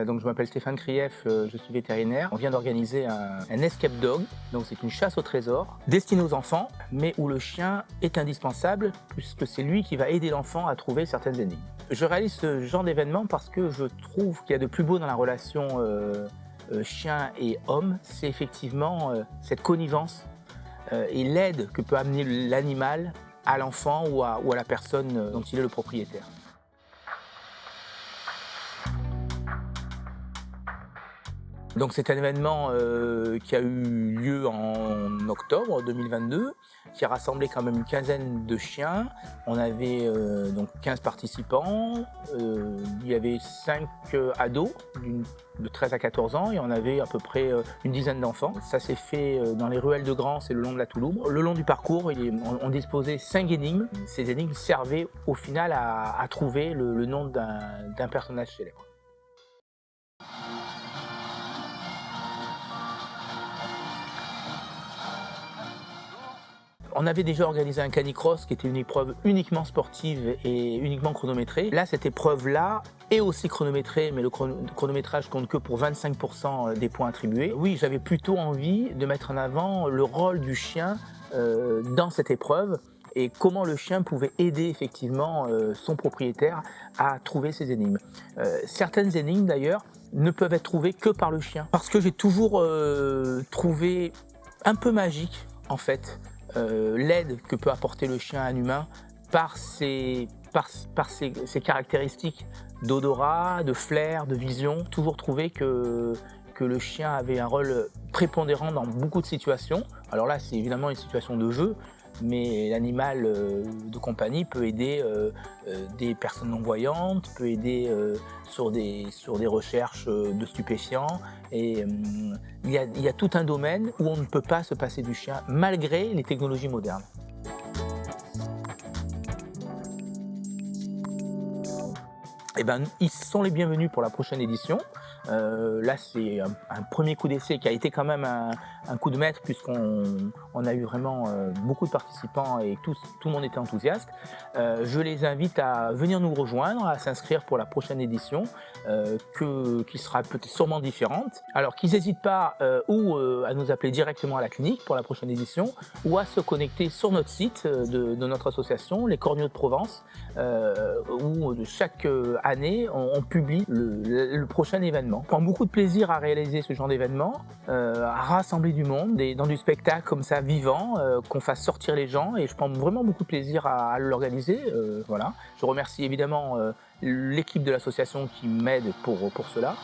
Donc je m'appelle Stéphane Krief, je suis vétérinaire. On vient d'organiser un escape dog, donc c'est une chasse au trésor destinée aux enfants, mais où le chien est indispensable puisque c'est lui qui va aider l'enfant à trouver certaines énigmes. Je réalise ce genre d'événement parce que je trouve qu'il y a de plus beau dans la relation chien et homme, c'est effectivement cette connivence et l'aide que peut amener l'animal à l'enfant ou à la personne dont il est le propriétaire. Donc c'est un événement qui a eu lieu en octobre 2022, qui a rassemblé quand même une quinzaine de chiens. On avait donc 15 participants, il y avait 5 ados de 13 à 14 ans et on avait à peu près une dizaine d'enfants. Ça s'est fait dans les ruelles de Grand, c'est le long de la Toulouse. Le long du parcours, on disposait 5 énigmes. Ces énigmes servaient au final à trouver le nom d'un personnage célèbre. On avait déjà organisé un canicross qui était une épreuve uniquement sportive et uniquement chronométrée. Là, cette épreuve-là est aussi chronométrée, mais le chronométrage compte que pour 25% des points attribués. Oui, j'avais plutôt envie de mettre en avant le rôle du chien dans cette épreuve et comment le chien pouvait aider effectivement son propriétaire à trouver ses énigmes. Certaines énigmes d'ailleurs ne peuvent être trouvées que par le chien, parce que j'ai toujours trouvé un peu magique en fait l'aide que peut apporter le chien à un humain par ses caractéristiques d'odorat, de flair, de vision. Toujours trouvé que le chien avait un rôle prépondérant dans beaucoup de situations. Alors là, c'est évidemment une situation de jeu, mais l'animal de compagnie peut aider des personnes non-voyantes, peut aider sur des recherches de stupéfiants. Et il y a tout un domaine où on ne peut pas se passer du chien, malgré les technologies modernes. Eh ben, ils sont les bienvenus pour la prochaine édition. Là, c'est un premier coup d'essai qui a été quand même un coup de maître puisqu'on a eu vraiment beaucoup de participants et tout le monde était enthousiaste. Je les invite à venir nous rejoindre, à s'inscrire pour la prochaine édition qui sera peut-être sûrement différente. Alors qu'ils n'hésitent pas ou à nous appeler directement à la clinique pour la prochaine édition ou à se connecter sur notre site de notre association, les Corneaux de Provence, où chaque année on publie le prochain événement. On prend beaucoup de plaisir à réaliser ce genre d'événement, à rassembler du monde et dans du spectacle comme ça vivant, qu'on fasse sortir les gens, et je prends vraiment beaucoup de plaisir à l'organiser. Voilà. Je remercie évidemment l'équipe de l'association qui m'aide pour cela.